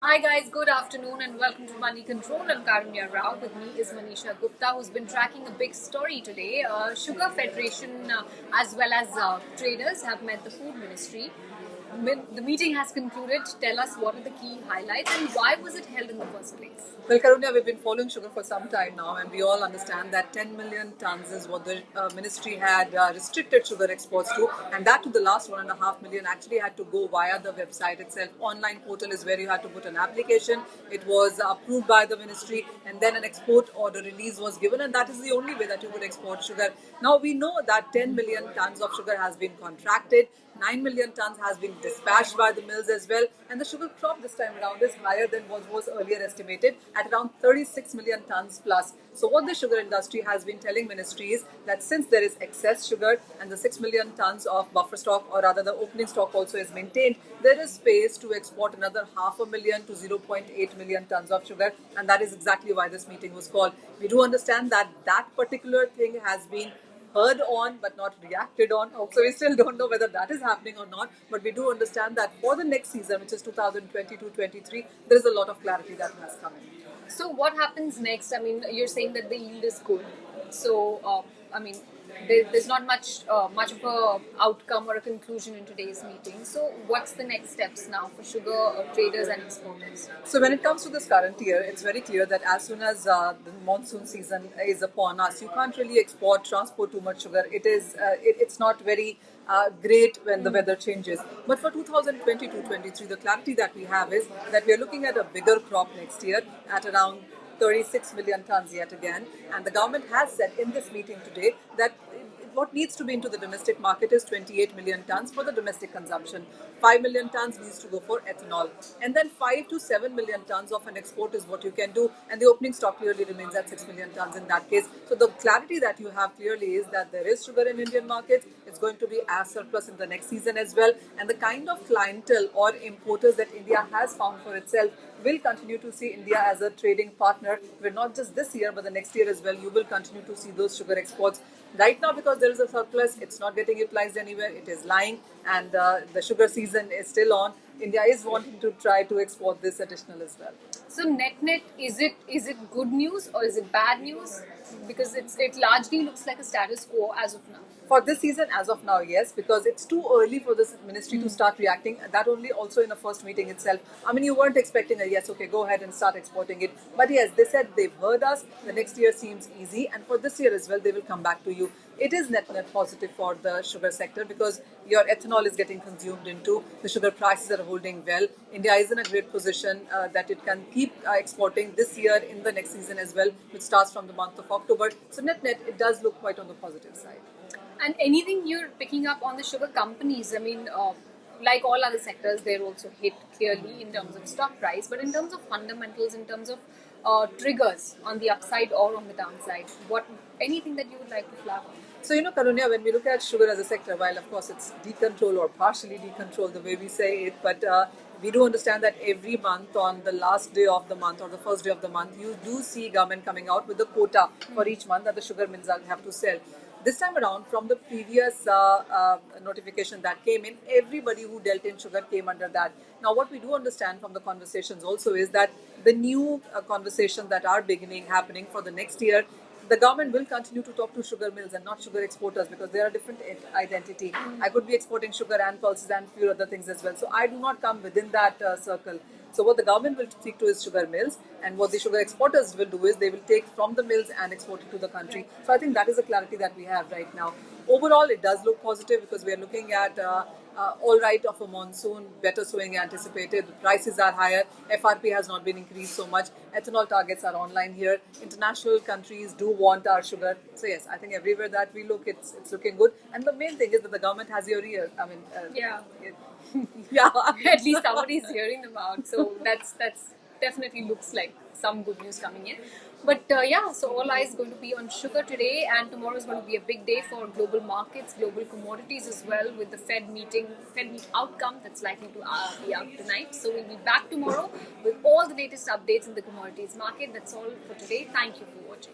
Hi guys, good afternoon and welcome to Moneycontrol and Karunya Rao. With me is Manisha Gupta, who's been tracking a big story today. Sugar Federation as well as traders have met the Food Ministry. The meeting has concluded. Tell us what are the key highlights and why was it held in the first place? Well, Karunya, we've been following sugar for some time now, and we all understand that 10 million tons is what the ministry had restricted sugar exports to, and that to the last 1.5 million actually had to go via the website itself. Online portal is where you had to put an application. It was approved by the ministry, and then an export order release was given, and that is the only way that you could export sugar. Now we know that 10 million tons of sugar has been contracted. 9 million tons has been dispatched by the mills as well, and the sugar crop this time around is higher than what was earlier estimated at around 36 million tons plus. So what the sugar industry has been telling ministry is that since there is excess sugar and the 6 million tons of buffer stock, or rather the opening stock also is maintained, there is space to export another 500,000 to 0.8 million tons of sugar, and that is exactly why this meeting was called. We do understand that that particular thing has been heard on but not reacted on. So we still don't know whether that is happening or not. But we do understand that for the next season, which is 2022-23, there is a lot of clarity that has come in. So what happens next? I mean, you're saying that the yield is good. So I mean, there's not much of a outcome or a conclusion in today's meeting. So what's the next steps now for sugar traders and exporters? So when it comes to this current year, it's very clear that as soon as the monsoon season is upon us, you can't really transport too much sugar. It's not very great when the weather changes. But for 2022-23, the clarity that we have is that we are looking at a bigger crop next year at around 36 million tons yet again. And the government has said in this meeting today that what needs to be into the domestic market is 28 million tons for the domestic consumption. 5 million tons needs to go for ethanol. And then 5 to 7 million tons of an export is what you can do. And the opening stock clearly remains at 6 million tons in that case. So the clarity that you have clearly is that there is sugar in Indian markets. It's going to be as surplus in the next season as well. And the kind of clientele or importers that India has found for itself will continue to see India as a trading partner. We're not just this year, but the next year as well. You will continue to see those sugar exports. Right now, because there is a surplus, it's not getting utilized anywhere. It is lying, and the sugar season is still on. India is wanting to try to export this additional as well. So net, is it good news or is it bad news? Because it largely looks like a status quo as of now. For this season, as of now, yes, because it's too early for this ministry to start reacting. That only also in the first meeting itself. I mean, you weren't expecting a yes, okay, go ahead and start exporting it. But yes, they said they've heard us. The next year seems easy, and for this year as well, they will come back to you. It is net positive for the sugar sector because your ethanol is getting consumed into. The sugar prices are holding well. India is in a great position that it can keep exporting this year in the next season as well, which starts from the month of October. So net, it does look quite on the positive side. And anything you're picking up on the sugar companies, I mean, like all other sectors, they're also hit clearly in terms of stock price, but in terms of fundamentals, in terms of triggers on the upside or on the downside, anything that you would like to flag on? So, Karunya, when we look at sugar as a sector, while of course it's decontrolled or partially decontrolled the way we say it, but we do understand that every month on the last day of the month or the first day of the month, you do see government coming out with the quota for each month that the sugar mills have to sell. This time around, from the previous notification that came in, everybody who dealt in sugar came under that. Now, what we do understand from the conversations also is that the new conversations that are happening for the next year, the government will continue to talk to sugar mills and not sugar exporters because they are a different identity. I could be exporting sugar and pulses and few other things as well. So I do not come within that circle. So what the government will speak to is sugar mills, and what the sugar exporters will do is they will take from the mills and export it to the country. So I think that is the clarity that we have right now. Overall, it does look positive because we are looking at all right of a monsoon, better sowing anticipated. The prices are higher. FRP has not been increased so much. Ethanol targets are online here. International countries do want our sugar. So yes, I think everywhere that we look, it's looking good. And the main thing is that the government has your ear. I mean, yeah. At least somebody's hearing them out. So that's definitely looks like some good news coming in. But yeah, so all eyes going to be on sugar today, and tomorrow is going to be a big day for global markets, global commodities as well, with the Fed meet outcome that's likely to be out tonight. So we'll be back tomorrow with all the latest updates in the commodities market. That's all for today. Thank you for watching.